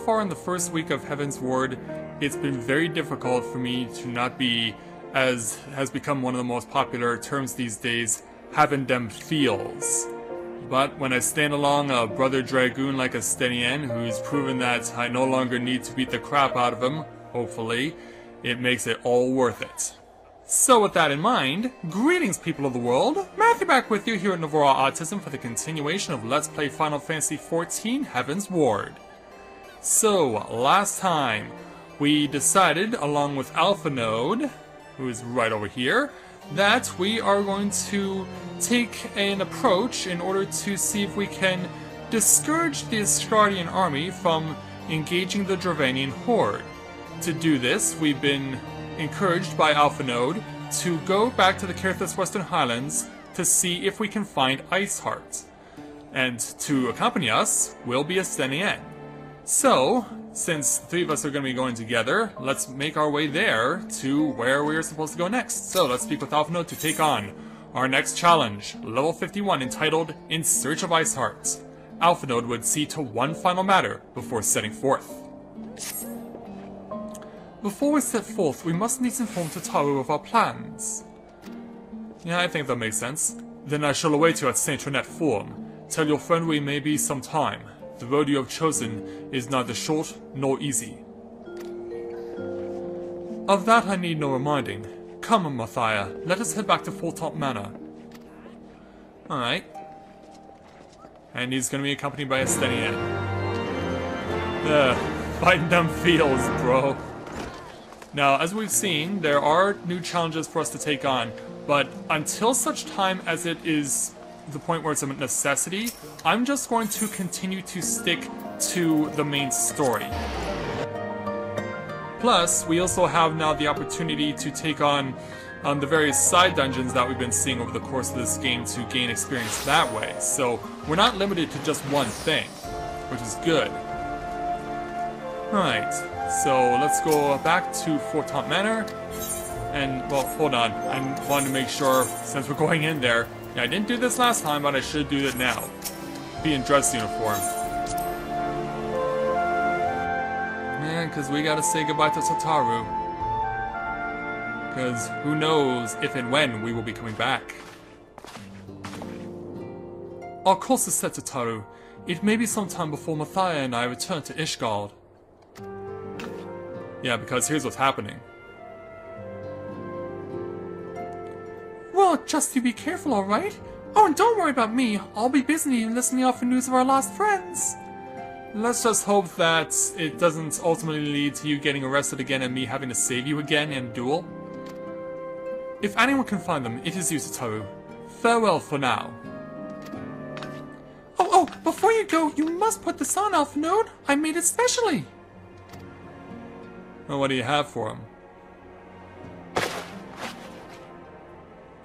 far in the first week of Heavensward, it's been very difficult for me to not be, as has become one of the most popular terms these days, having them feels. But when I stand along a brother dragoon like Estinien, who's proven that I no longer need to beat the crap out of him, hopefully, it makes it all worth it. So with that in mind, greetings people of the world, Matthew back with you here at Novora Autism for the continuation of Let's Play Final Fantasy XIV Heavensward. So, last time, we decided, along with Alpha Node, who is right over here, that we are going to take an approach in order to see if we can discourage the Asgardian army from engaging the Dravanian horde. To do this, we've been encouraged by Alpha Node to go back to the Kerthus Western Highlands to see if we can find Iceheart. And to accompany us will be Estinien. So, since the three of us are going to be going together, let's make our way there to where we're supposed to go next. So let's speak with Alpha Node to take on our next challenge, level 51, entitled In Search of Iceheart. Alpha Node would see to one final matter before setting forth. Before we set forth, we must needs inform Tataru of our plans. Yeah, I think that makes sense. Then I shall await you at Saint Trinette Forum. Tell your friend we may be some time. The road you have chosen is neither short nor easy. Of that I need no reminding. Come, Matthias, let us head back to Falcon Manor. Alright. And he's gonna be accompanied by Estinien. Fighting them fields, bro. Now, as we've seen, there are new challenges for us to take on, but until such time as it is the point where it's a necessity, I'm just going to continue to stick to the main story. Plus, we also have now the opportunity to take on the various side dungeons that we've been seeing over the course of this game to gain experience that way. So, we're not limited to just one thing, which is good. Alright, so let's go back to Falcon Manor. And, well, hold on, I wanted to make sure, since we're going in there, yeah, I didn't do this last time, but I should do it now. Be in dress uniform. Man, because we gotta say goodbye to Tataru. Because who knows if and when we will be coming back. Our course is set, Tataru. It may be some time before Matthias and I return to Ishgard. Yeah, because here's what's happening. Well, just you be careful, alright? Oh, and don't worry about me. I'll be busy listening out for news of our lost friends. Let's just hope that it doesn't ultimately lead to you getting arrested again and me having to save you again in a duel. If anyone can find them, it is you, Tataru. Farewell for now. Oh, before you go, you must put this on, Alpha Node. I made it specially. Well, what do you have for him?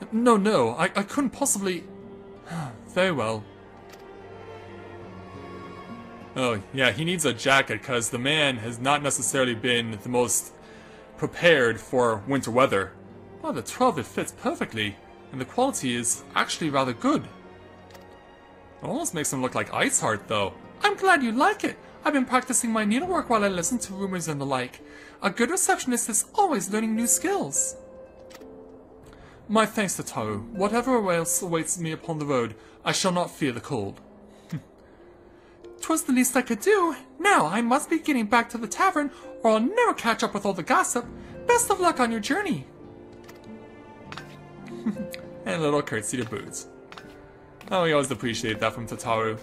No, I couldn't possibly... Very well. Oh, yeah, he needs a jacket, because the man has not necessarily been the most prepared for winter weather. Oh, the 12, it fits perfectly, and the quality is actually rather good. It almost makes him look like Iceheart, though. I'm glad you like it. I've been practicing my needlework while I listen to rumors and the like. A good receptionist is always learning new skills. My thanks, Tataru. Whatever else awaits me upon the road, I shall not fear the cold. 'Twas the least I could do. Now I must be getting back to the tavern, or I'll never catch up with all the gossip. Best of luck on your journey. And a little curtsy to boots. Oh, we always appreciate that from Tataru.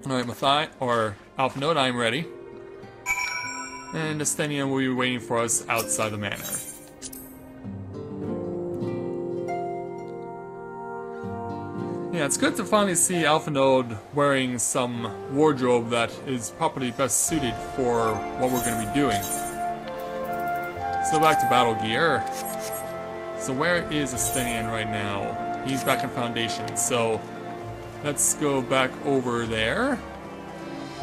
Alright, Matthias, or Alpha Node, I'm ready. And Estinien will be waiting for us outside the manor. Yeah, it's good to finally see Alpha Node wearing some wardrobe that is properly best suited for what we're going to be doing. So back to battle gear. So where is Estinien right now? He's back in Foundation, so let's go back over there.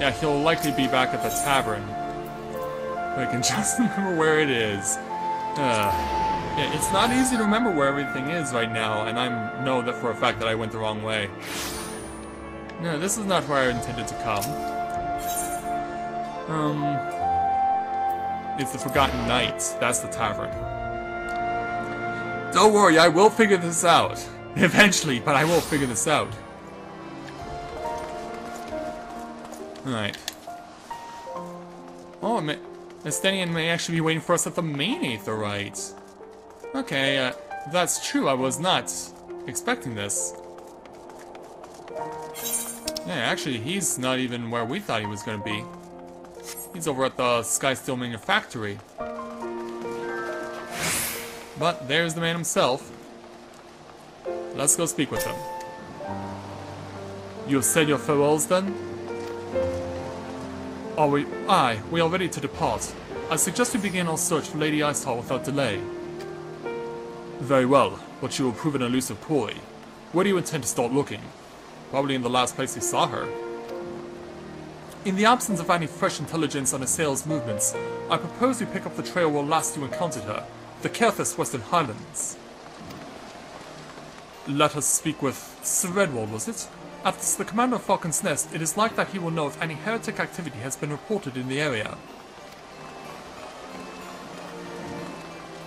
Yeah, he'll likely be back at the tavern. But I can just remember where it is. Yeah, it's not easy to remember where everything is right now, and I know that for a fact that I went the wrong way. No, this is not where I intended to come. It's the Forgotten Knight. That's the tavern. Don't worry, I will figure this out. Eventually, but I will figure this out. Alright. Oh, Estinien may actually be waiting for us at the main aetherite. Okay, if that's true, I was not expecting this. Yeah, actually, he's not even where we thought he was going to be. He's over at the Skysteel Manufactory. But there's the man himself. Let's go speak with him. You have said your farewells then? Are we... Aye, we are ready to depart. I suggest we begin our search for Lady Iceheart without delay. Very well, but you will prove an elusive quarry. Where do you intend to start looking? Probably in the last place we saw her. In the absence of any fresh intelligence on Assail's movements, I propose we pick up the trail where last you encountered her, the Kerthus Western Highlands. Let us speak with Sir Redwall, was it? As the commander of Falcon's Nest, it is like that he will know if any heretic activity has been reported in the area.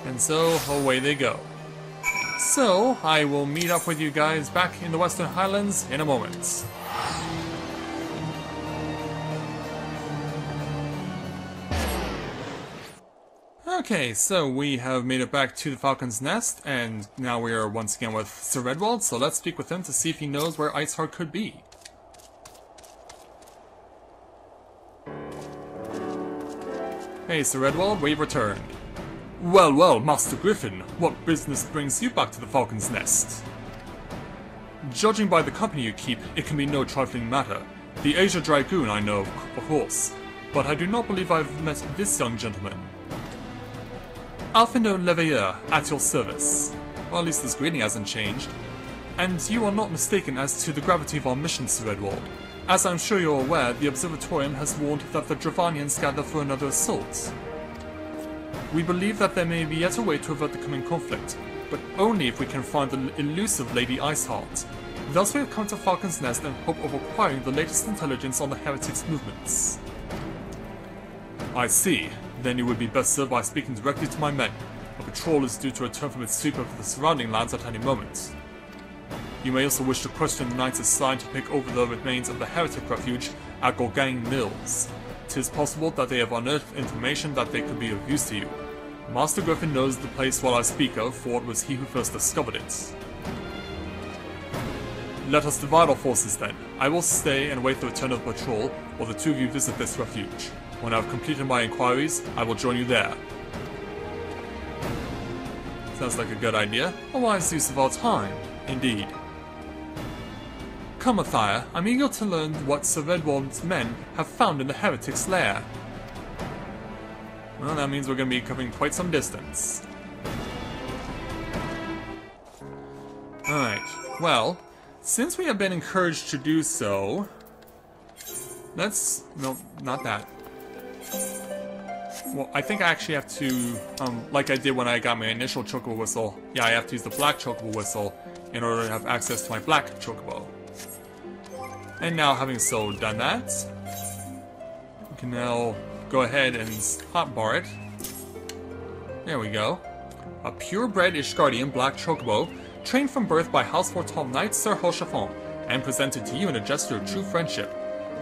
And so, away they go. So, I will meet up with you guys back in the Western Highlands in a moment. Okay, so we have made it back to the Falcon's Nest, and now we are once again with Sir Redwall, so let's speak with him to see if he knows where Iceheart could be. Hey, Sir Redwall, we've returned. Well, well, Master Griffin, what business brings you back to the Falcon's Nest? Judging by the company you keep, it can be no trifling matter. The Asia Dragoon I know, of course, but I do not believe I've met this young gentleman. Alfindo Leveilleur, at your service. Well, at least this greeting hasn't changed. And you are not mistaken as to the gravity of our mission, Sir Redwall. As I'm sure you're aware, the Observatorium has warned that the Dravanians gather for another assault. We believe that there may be yet a way to avert the coming conflict, but only if we can find the elusive Lady Iceheart. Thus we have come to Falcon's Nest in hope of acquiring the latest intelligence on the heretics' movements. I see. Then you would be best served by speaking directly to my men. A patrol is due to return from its sweep over the surrounding lands at any moment. You may also wish to question the knights assigned to pick over the remains of the heretic refuge at Gorgang Mills. 'Tis possible that they have unearthed information that they could be of use to you. Master Griffin knows the place what I speak of, for it was he who first discovered it. Let us divide our forces then. I will stay and wait the return of the patrol, while the two of you visit this refuge. When I have completed my inquiries, I will join you there. Sounds like a good idea. A wise use of our time, indeed. Come, attire. I'm eager to learn what Sir Redwall's men have found in the heretic's lair. Well, that means we're going to be covering quite some distance. Alright, well, since we have been encouraged to do so, let's... no, not that. Well, I think I actually have to, like I did when I got my initial chocobo whistle, yeah, I have to use the black chocobo whistle in order to have access to my black chocobo. And now, having so done that, we can now go ahead and hotbar it. There we go. A purebred Ishgardian black chocobo, trained from birth by House Fortol Knight Sir Hochafon, and presented to you in a gesture of true friendship.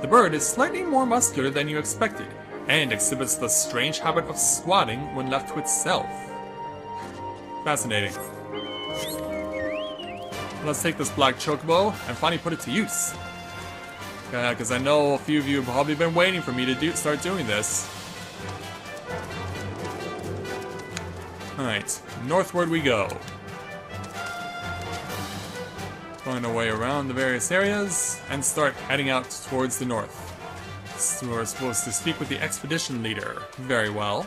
The bird is slightly more muscular than you expected, and exhibits the strange habit of squatting when left to itself. Fascinating. Let's take this black chocobo and finally put it to use. Because I know a few of you have probably been waiting for me to start doing this. Alright, northward we go. Find our way around the various areas and start heading out towards the north. So we're supposed to speak with the expedition leader. Very well.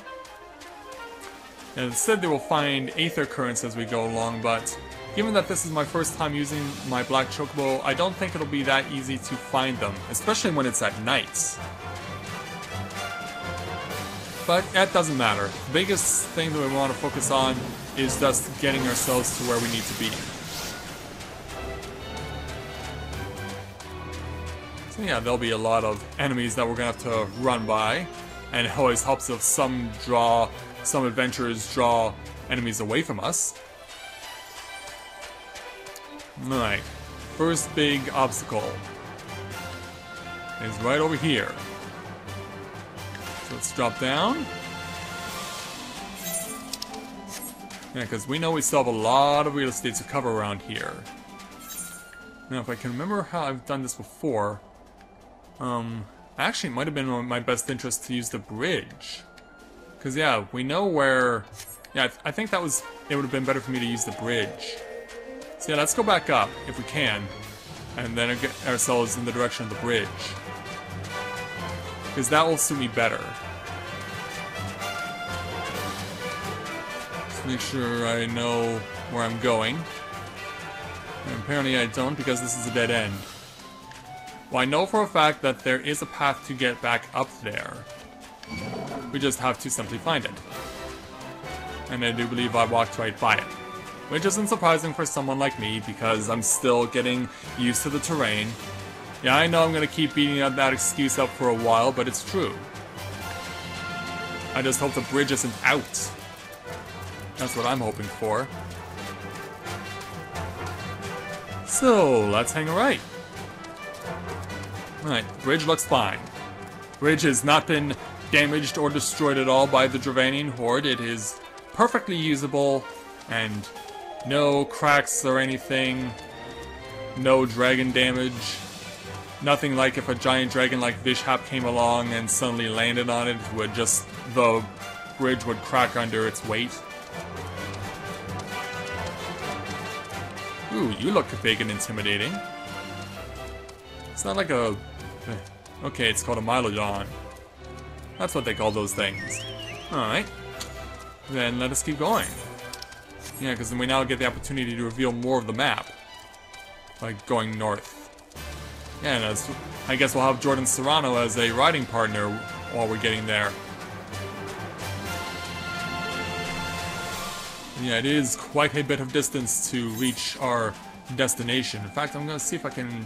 And it said they will find aether currents as we go along, but given that this is my first time using my black chocobo, I don't think it'll be that easy to find them, especially when it's at night. But that doesn't matter. The biggest thing that we want to focus on is just getting ourselves to where we need to be. So yeah, there'll be a lot of enemies that we're gonna have to run by. And it always helps if some adventurers draw enemies away from us. Alright, first big obstacle is right over here. So let's drop down. Yeah, because we know we still have a lot of real estate to cover around here. Now, if I can remember how I've done this before, actually, it might have been in my best interest to use the bridge. Because, yeah, we know where... Yeah, I think it would have been better for me to use the bridge. So, yeah, let's go back up, if we can. And then get ourselves in the direction of the bridge. Because that will suit me better. Just make sure I know where I'm going. And apparently I don't, because this is a dead end. Well, I know for a fact that there is a path to get back up there. We just have to simply find it. And I do believe I walked right by it. Which isn't surprising for someone like me, because I'm still getting used to the terrain. Yeah, I know I'm gonna keep beating that excuse up for a while, but it's true. I just hope the bridge isn't out. That's what I'm hoping for. So, let's hang a right. Alright, bridge looks fine. Bridge has not been damaged or destroyed at all by the Dravanian horde. It is perfectly usable, and no cracks or anything. No dragon damage. Nothing like if a giant dragon like Vishap came along and suddenly landed on it, the bridge would crack under its weight. Ooh, you look big and intimidating. It's not like a... Okay, it's called a Mylodon. That's what they call those things. Alright. Then let us keep going. Yeah, because then we now get the opportunity to reveal more of the map. By going north. Yeah, and I guess we'll have Jordan Serrano as a riding partner while we're getting there. Yeah, it is quite a bit of distance to reach our destination. In fact, I'm going to see if I can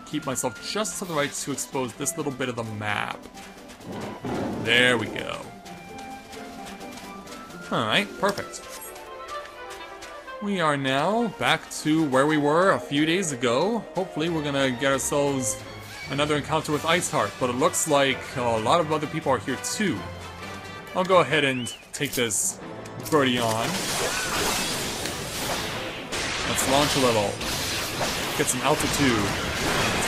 keep myself just to the right to expose this little bit of the map. There we go. Alright, perfect. We are now back to where we were a few days ago. Hopefully we're going to get ourselves another encounter with Iceheart, but it looks like a lot of other people are here too. I'll go ahead and take this birdie on. Let's launch a little. Get some altitude.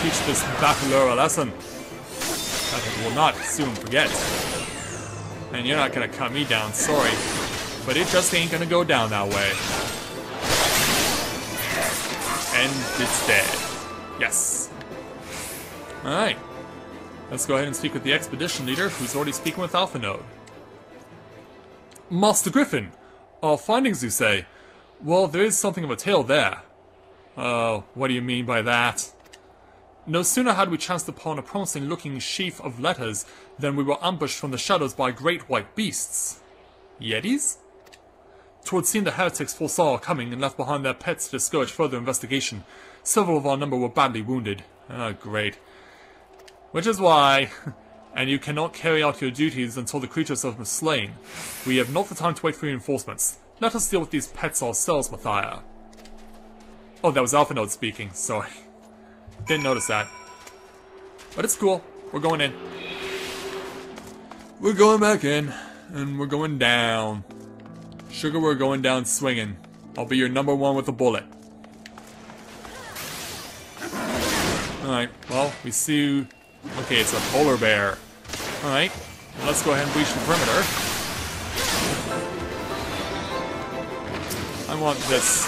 Teach this battler a lesson that it will not soon forget. And you're not gonna cut me down, sorry. But it just ain't gonna go down that way. And it's dead. Yes. Alright. Let's go ahead and speak with the expedition leader, who's already speaking with Alpha Node. Master Griffin! Our findings, you say? Well, there is something of a tale there. What do you mean by that? No sooner had we chanced upon a promising-looking sheaf of letters than we were ambushed from the shadows by great white beasts. Yetis? Twould seem the heretics foresaw our coming and left behind their pets to discourage further investigation. Several of our number were badly wounded. Ah, great. Which is why... and you cannot carry out your duties until the creatures have been slain. We have not the time to wait for reinforcements. Let us deal with these pets ourselves, Mathia. Oh, that was Alpha Node speaking, sorry. Didn't notice that. But it's cool. We're going in. We're going back in. And we're going down. Sugar, we're going down swinging. I'll be your number one with a bullet. Alright, well, we see... Okay, it's a polar bear. Alright, let's go ahead and breach the perimeter. I want this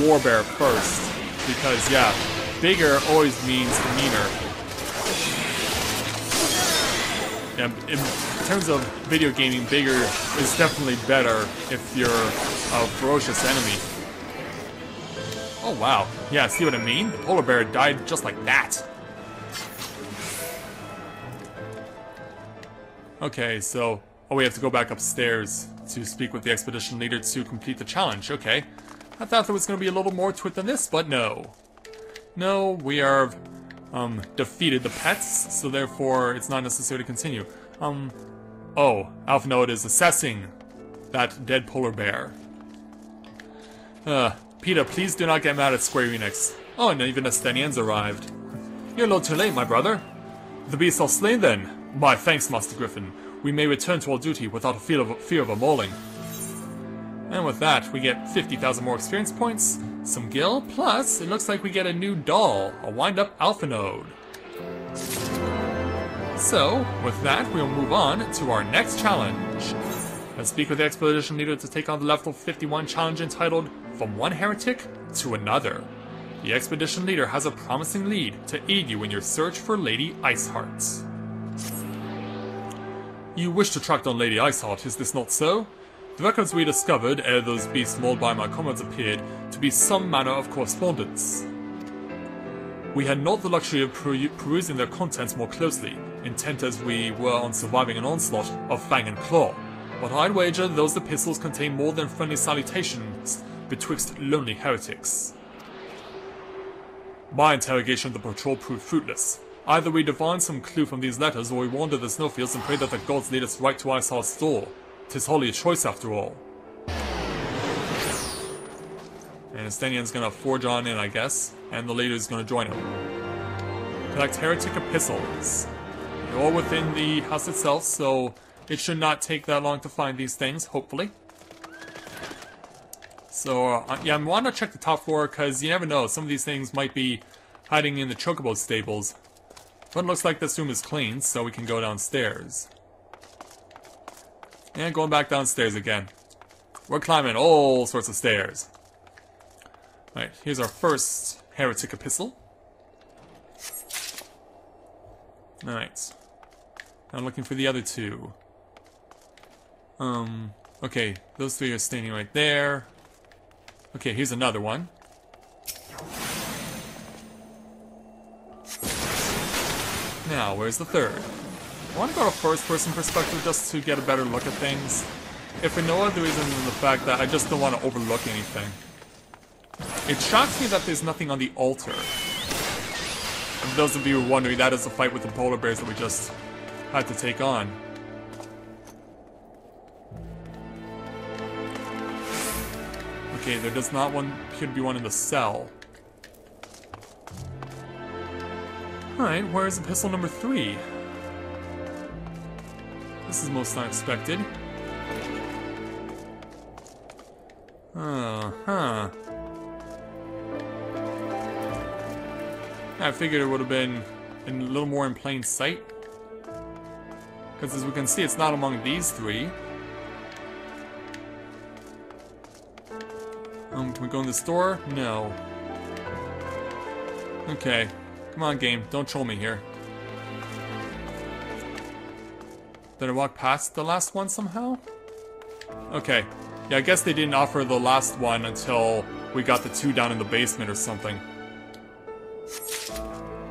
war bear first, because, yeah, bigger always means meaner. Yeah, in terms of video gaming, bigger is definitely better if you're a ferocious enemy. Oh, wow. Yeah, see what I mean? The polar bear died just like that. Okay, so... Oh, we have to go back upstairs to speak with the expedition leader to complete the challenge. Okay. I thought there was going to be a little more to it than this, but no. No, we are defeated the pets, so therefore it's not necessary to continue. Oh, Alpha Node is assessing that dead polar bear. Peter, please do not get mad at Square Enix. Oh, and even Estinien's arrived. You're a little too late, my brother. The beasts are slain then. My thanks, Master Griffin. We may return to our duty without a fear of a mauling. And with that, we get 50,000 more experience points, some gil, plus it looks like we get a new doll, a wind-up Alpha Node. So, with that, we'll move on to our next challenge. Let's speak with the Expedition Leader to take on the level 51 challenge entitled From One Heretic to Another. The Expedition Leader has a promising lead to aid you in your search for Lady Iceheart. You wish to track down Lady Iceheart, is this not so? The records we discovered ere those beasts mauled by my comrades appeared to be some manner of correspondence. We had not the luxury of perusing their contents more closely, intent as we were on surviving an onslaught of fang and claw, but I'd wager those epistles contain more than friendly salutations betwixt lonely heretics. My interrogation of the patrol proved fruitless. Either we divine some clue from these letters, or we wander the snowfields and pray that the gods lead us right to Iceheart's door. 'Tis hardly a choice after all. And Estinien's gonna forge on in, I guess, and the leader's gonna join him. Collect heretic epistles. They're all within the house itself, so it should not take that long to find these things, hopefully. So, yeah, I want to check the top floor, because you never know, some of these things might be hiding in the chocobo stables. But it looks like this room is clean, so we can go downstairs. And going back downstairs again. We're climbing all sorts of stairs. Alright, here's our first heretic epistle. Alright. I'm looking for the other two. Okay, those three are standing right there. Okay, here's another one. Now, where's the third? I want to go to first-person perspective just to get a better look at things. If for no other reason than the fact that I just don't want to overlook anything. It shocks me that there's nothing on the altar. And those of you who are wondering, that is the fight with the polar bears that we just had to take on. Okay, there does not appear to be one in the cell. Alright, where's epistle number 3? This is most unexpected. I figured it would have been a little more in plain sight. Because as we can see, it's not among these three. Can we go in the store? No. Okay. Come on, game. Don't troll me here. Did I walk past the last one somehow? Okay. Yeah, I guess they didn't offer the last one until we got the 2 down in the basement or something.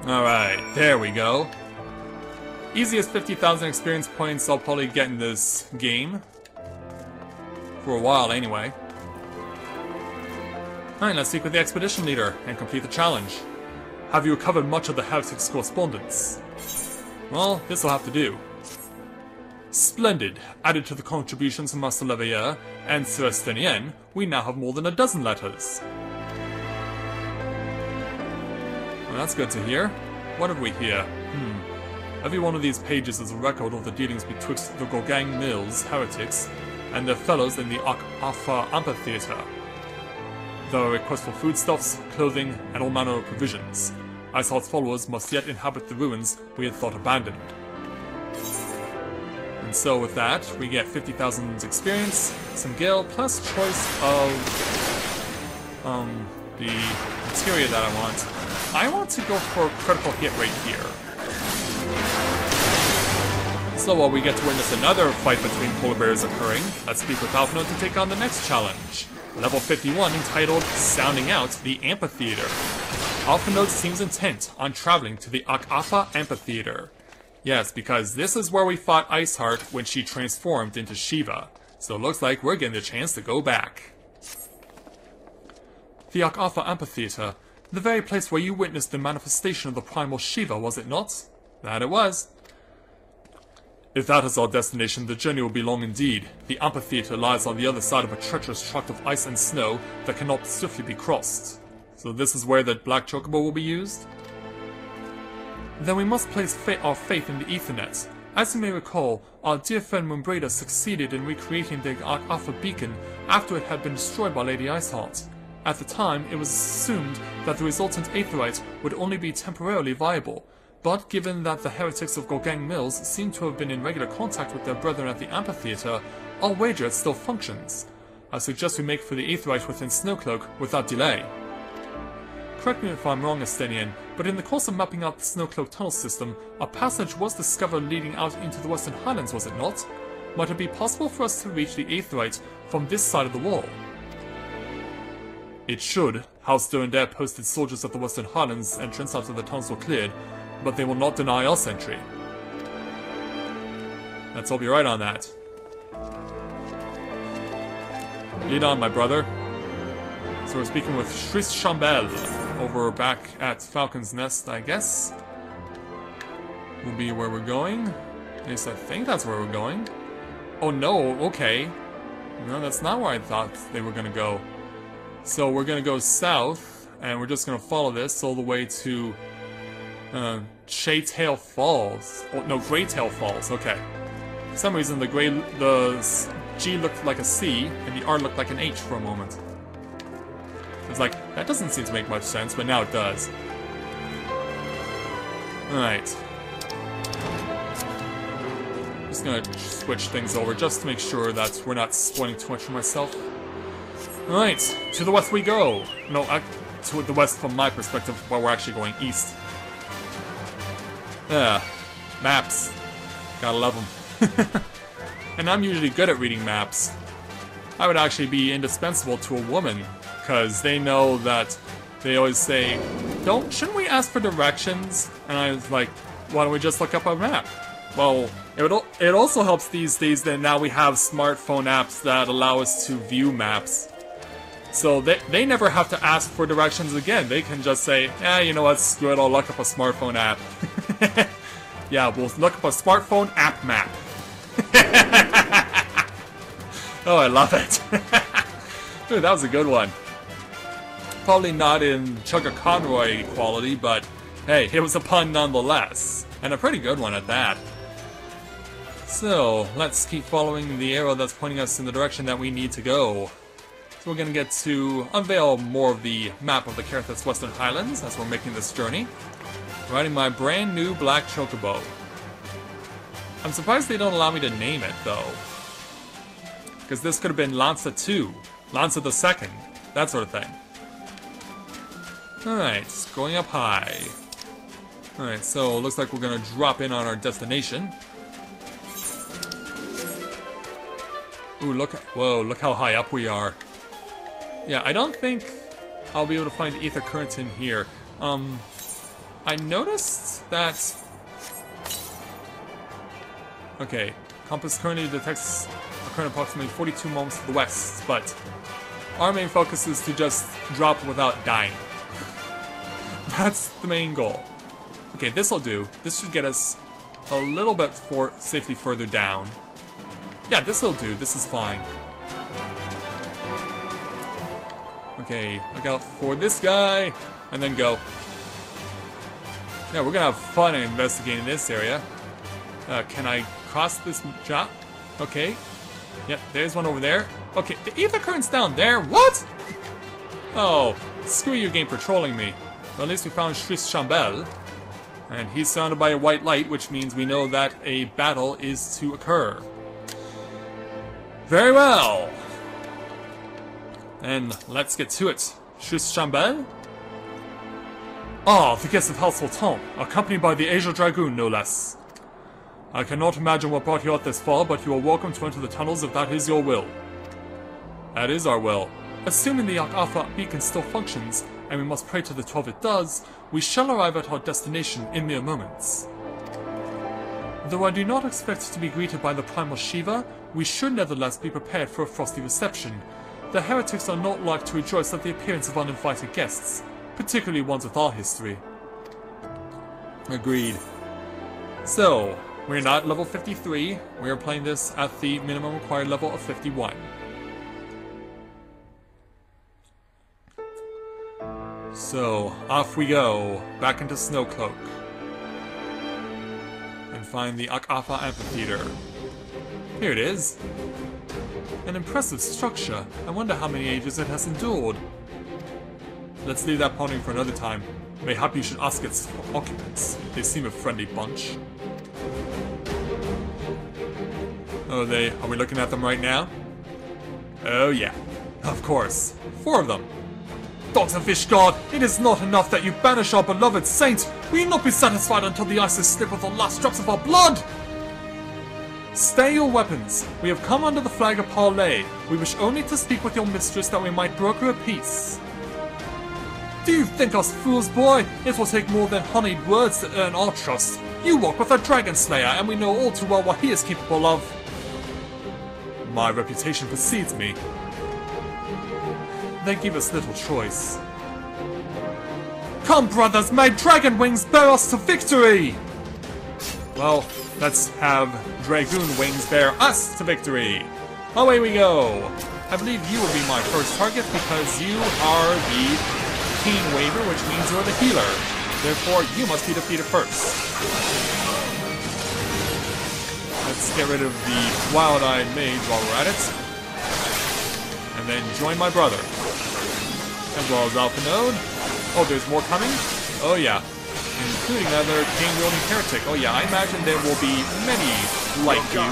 Alright, there we go. Easiest 50,000 experience points I'll probably get in this game. For a while, anyway. Alright, let's speak with the expedition leader and complete the challenge. Have you recovered much of the heretics' correspondence? Well, this'll have to do. Splendid! Added to the contributions from Master Leveilleur and Sir Estinien, we now have more than a dozen letters. Well, that's good to hear. What have we here? Every one of these pages is a record of the dealings betwixt the Gorgang Mills heretics and their fellows in the XIV amphitheater. There are requests for foodstuffs, clothing, and all manner of provisions. Iceheart's followers must yet inhabit the ruins we had thought abandoned. And so with that, we get 50,000 experience, some gil, plus choice of the materia that I want. I want to go for a critical hit right here. So while we get to witness another fight between polar bears occurring, let's speak with Falcon to take on the next challenge. Level 51, entitled Sounding Out the Amphitheater. Alpha Node seems intent on traveling to the XIV Amphitheater. Yes, because this is where we fought Iceheart when she transformed into Shiva. So it looks like we're getting the chance to go back. The XIV Amphitheater. The very place where you witnessed the manifestation of the primal Shiva, was it not? That it was. If that is our destination, the journey will be long indeed. The amphitheater lies on the other side of a treacherous tract of ice and snow that cannot swiftly be crossed. So this is where the black chocobo will be used? Then we must place our faith in the Ethernet. As you may recall, our dear friend Mumbreda succeeded in recreating the Alpha beacon after it had been destroyed by Lady Iceheart. At the time, it was assumed that the resultant aetherite would only be temporarily viable, but given that the heretics of Gorgang Mills seem to have been in regular contact with their brethren at the amphitheater, I'll wager it still functions. I suggest we make for the aetherite within Snowcloak without delay. Correct me if I'm wrong, Estinien, but in the course of mapping out the Snowcloak tunnel system, a passage was discovered leading out into the Western Highlands, was it not? Might it be possible for us to reach the aetherite from this side of the wall? It should. House Durandare posted soldiers at the Western Highlands entrance after the tunnels were cleared, but they will not deny us entry. Let's hope you're right on that. Lead on, my brother. So we're speaking with Shris Chambel over back at Falcon's Nest, I guess. Will be where we're going. At least I think that's where we're going. Oh no, okay. No, that's not where I thought they were gonna go. So we're gonna go south, and we're just gonna follow this all the way to Shaytail Falls. Oh, no, Greytail Falls, okay. For some reason the G looked like a C, and the R looked like an H for a moment. It's like, that doesn't seem to make much sense, but now it does. Alright. Just gonna switch things over just to make sure that we're not spoiling too much for myself. Alright, to the west we go! No, to the west from my perspective, while we're actually going east. Maps. Gotta love them. And I'm usually good at reading maps. I would actually be indispensable to a woman, because they know that they always say, shouldn't we ask for directions? And I was like, why don't we just look up a map? Well, it also helps these days that now we have smartphone apps that allow us to view maps. So they never have to ask for directions again. They can just say, you know what, screw it, I'll look up a smartphone app. Yeah, we'll look up a smartphone app map. Oh, I love it. Dude, that was a good one. Probably not in Chugga Conroy quality, but hey, it was a pun nonetheless. And a pretty good one at that. So, let's keep following the arrow that's pointing us in the direction that we need to go. So we're going to get to unveil more of the map of the Heretic's Western Highlands as we're making this journey. Riding my brand new black chocobo. I'm surprised they don't allow me to name it, though. Because this could have been Lanza 2, Lanza the 2nd, that sort of thing. Alright, going up high. Alright, so it looks like we're going to drop in on our destination. Ooh, whoa, look how high up we are. Yeah, I don't think I'll be able to find ether currents in here. I noticed that... Okay, compass currently detects a current approximately 42 moments to the west, but our main focus is to just drop without dying. That's the main goal. Okay, this'll do. This should get us a little bit safely further down. Yeah, this'll do. This is fine. Okay, look out for this guy, and then go. Yeah, we're gonna have fun investigating this area. Can I cross this drop? Okay. Yep, there's one over there. Okay, the ether current's down there. What? Oh, screw you, game, for trolling me. Well, at least we found Shris Chambel. And he's surrounded by a white light, which means we know that a battle is to occur. Very well. And let's get to it. Shris Chambel? Ah, the guest of House Sultan, accompanied by the Azure Dragoon, no less. I cannot imagine what brought you out this far, but you are welcome to enter the tunnels if that is your will. That is our will. Assuming the Alpha beacon still functions, and we must pray to the 12 it does, we shall arrive at our destination in mere moments. Though I do not expect to be greeted by the primal Shiva, we should nevertheless be prepared for a frosty reception. The heretics are not like to rejoice at the appearance of uninvited guests. particularly ones with our history. Agreed. So, we're not level 53, we are playing this at the minimum required level of 51. So, off we go, back into Snowcloak. And find the XIV amphitheater. Here it is. An impressive structure. I wonder how many ages it has endured. Let's leave that pondering for another time. Mayhap you should ask its occupants. They seem a friendly bunch. Oh, are we looking at them right now? Oh yeah, of course. 4 of them. Dogs and fish god, it is not enough that you banish our beloved saint. Will you not be satisfied until the ice is slipped with the last drops of our blood? Stay your weapons. We have come under the flag of parley. We wish only to speak with your mistress that we might broker a peace. Do you think us fools, boy? It will take more than honeyed words to earn our trust. You walk with a dragon slayer, and we know all too well what he is capable of. My reputation precedes me. They give us little choice. Come, brothers, may dragon wings bear us to victory! Well, let's have dragoon wings bear us to victory. Away we go. I believe you will be my first target because you are the Keen Waver, which means you're the healer. Therefore, you must be defeated first. Let's get rid of the wild-eyed mage while we're at it. And then join my brother. As well as Alpha Node. Oh, there's more coming? Oh yeah. Including another king-wielding heretic. Oh yeah, I imagine there will be many like you.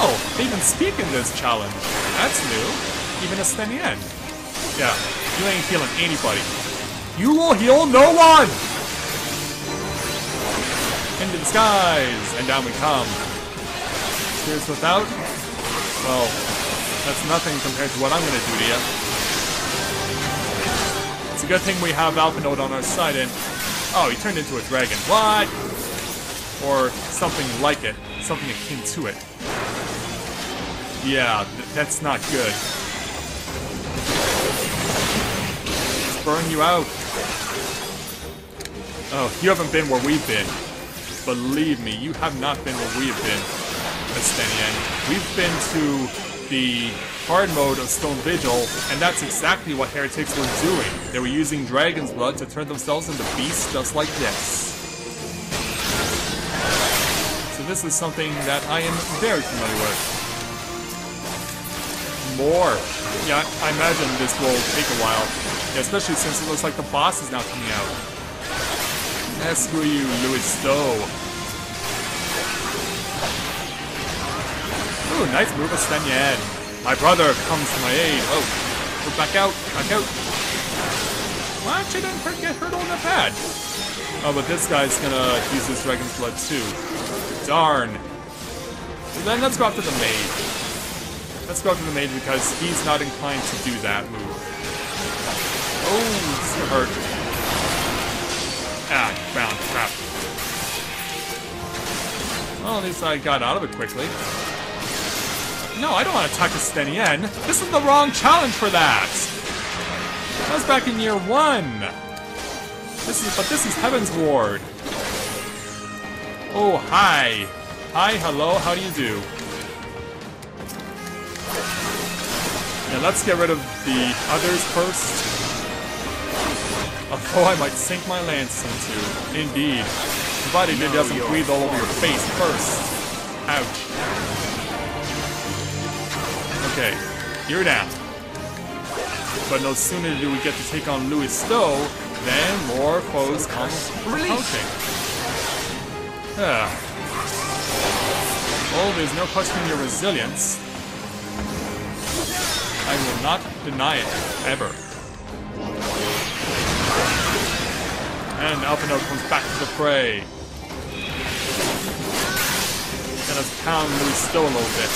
Oh, they even speak in this challenge. That's new. Even Estinien. Yeah, you ain't healing anybody. You will heal no one! Into the skies! And down we come. Spirits without? Well, that's nothing compared to what I'm gonna do to you. It's a good thing we have Alpha Node on our side and... Oh, he turned into a dragon. What? Or something like it. Something akin to it. Yeah, that's not good. Burn you out. Oh, you haven't been where we've been. Believe me, you have not been where we have been, Estinien. We've been to the hard mode of Stone Vigil, and that's exactly what heretics were doing. They were using dragon's blood to turn themselves into beasts just like this. So this is something that I am very familiar with. More. Yeah, I imagine this will take a while. Yeah, especially since it looks like the boss is now coming out. Screw you, Louis Stowe. Ooh, nice move, Estinien. My brother comes to my aid. Oh, we're back out, back out. What? She didn't get hurt all that bad. Oh, but this guy's gonna use his dragon's blood too. Darn. So then let's go after the maid. Let's go after the mage because he's not inclined to do that move. Oh, this is hurt. Ah, found. Crap. Well, at least I got out of it quickly. No, I don't want to attack Estinien. This is the wrong challenge for that. That was back in year 1. But this is Heavensward. Oh, hi. Hi, hello, how do you do? Yeah, let's get rid of the others first. Although I might sink my lance into. Indeed. Provided it doesn't breathe all over your face first. Ouch. Okay, you're down. But no sooner do we get to take on Louis Stowe, than more foes come approaching. Oh, there's no questioning your resilience. I will not deny it, ever. And Alpha Node comes back to the fray. And let's pound Louis Stowe a little bit.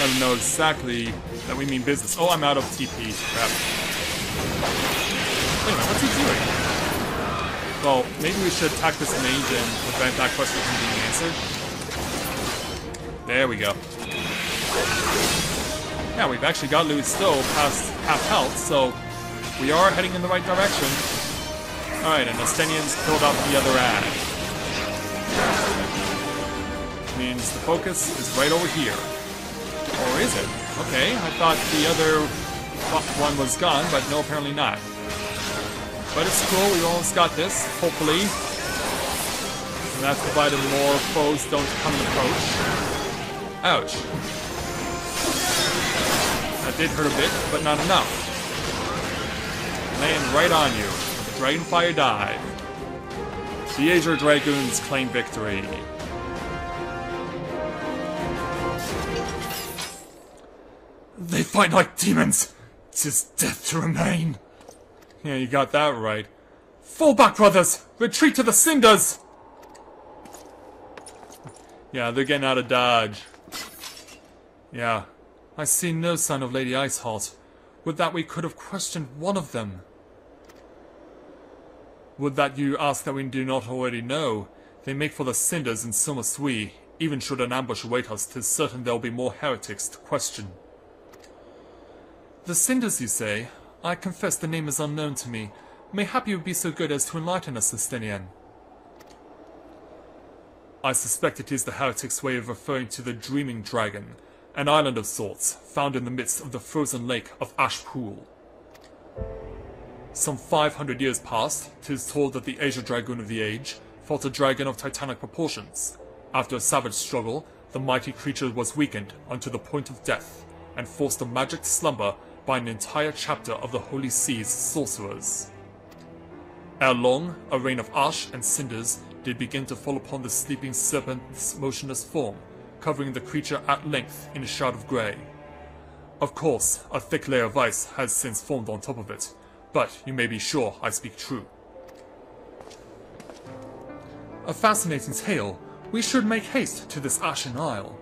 Let him know exactly that we mean business. Oh, I'm out of TP. Crap. Wait a minute, what's he doing? Well, maybe we should attack this mage and prevent that question from being answered. There we go. Yeah, we've actually got Louis still past half health, so we are heading in the right direction. Alright, and Estinien's killed off the other ad. Means the focus is right over here. Or is it? Okay, I thought the other one was gone, but no, apparently not. But it's cool, we almost got this, hopefully. And that's provided more foes don't come and approach. Ouch. That did hurt a bit, but not enough. Laying right on you. Dragonfire dive. The Azure Dragoons claim victory. They fight like demons. 'Tis death to remain. Yeah, you got that right. Fall back, brothers! Retreat to the cinders! Yeah, they're getting out of dodge. Yeah. I see no sign of Lady Iceheart. Would that we could have questioned one of them. Would that you ask that we do not already know. They make for the cinders, and so must we. Even should an ambush await us, 'tis certain there will be more heretics to question. The cinders, you say? I confess the name is unknown to me. Mayhap you would be so good as to enlighten us, Estinien. I suspect it is the heretics' way of referring to the Dreaming Dragon, an island of sorts, found in the midst of the frozen lake of Ash Pool. Some 500 years past, 'tis told that the Azure Dragoon of the Age fought a dragon of titanic proportions. After a savage struggle, the mighty creature was weakened unto the point of death, and forced to magic slumber by an entire chapter of the Holy Sea's sorcerers. Ere long, a rain of ash and cinders did begin to fall upon the sleeping serpent's motionless form, covering the creature at length in a shroud of grey. Of course, a thick layer of ice has since formed on top of it, but you may be sure I speak true. A fascinating tale. We should make haste to this Ashen Isle.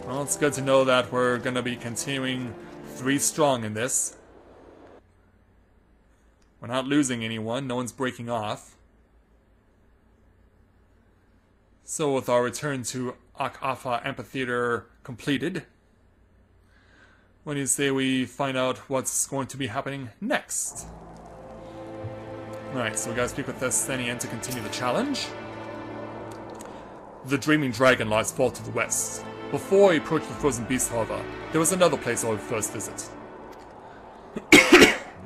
Well, it's good to know that we're going to be continuing 3 strong in this. We're not losing anyone, no one's breaking off. So with our return to XIV amphitheater completed, when you say we find out what's going to be happening next? Alright, so we gotta speak with Estinien to continue the challenge. The Dreaming Dragon lies far to the west. Before I approached the Frozen Beast, however, there was another place I would first visit.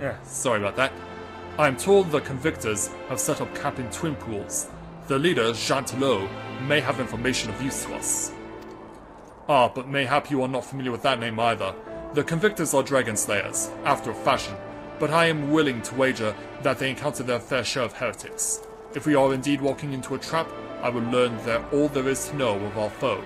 Yeah, sorry about that. I am told the convictors have set up camp in Twin Pools. The leader, Jean Telot, may have information of use to us. Ah, but mayhap you are not familiar with that name either. The convictors are dragon slayers, after a fashion, but I am willing to wager that they encounter their fair share of heretics. If we are indeed walking into a trap, I will learn all there is to know of our foe.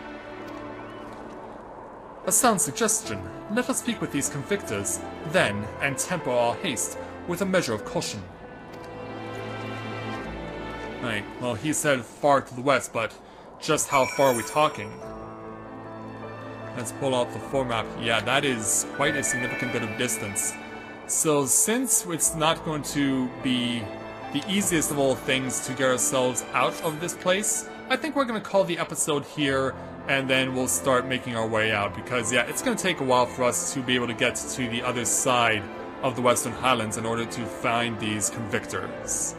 A sound suggestion. Let us speak with these convictors, then, and temper our haste with a measure of caution. Right, well, he said far to the west, but just how far are we talking? Let's pull out the floor map. Yeah, that is quite a significant bit of distance. So since it's not going to be the easiest of all things to get ourselves out of this place, I think we're going to call the episode here, and then we'll start making our way out, because yeah, it's going to take a while for us to be able to get to the other side of the Western Highlands in order to find these convictors.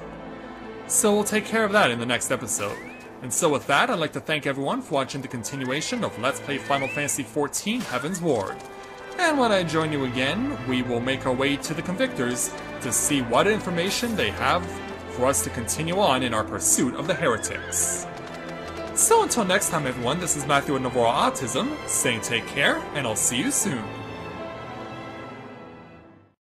So we'll take care of that in the next episode. And so with that, I'd like to thank everyone for watching the continuation of Let's Play Final Fantasy XIV Heavensward. And when I join you again, we will make our way to the convictors to see what information they have for us to continue on in our pursuit of the heretics. So until next time everyone, this is Matthew with Navora Autism, saying take care, and I'll see you soon.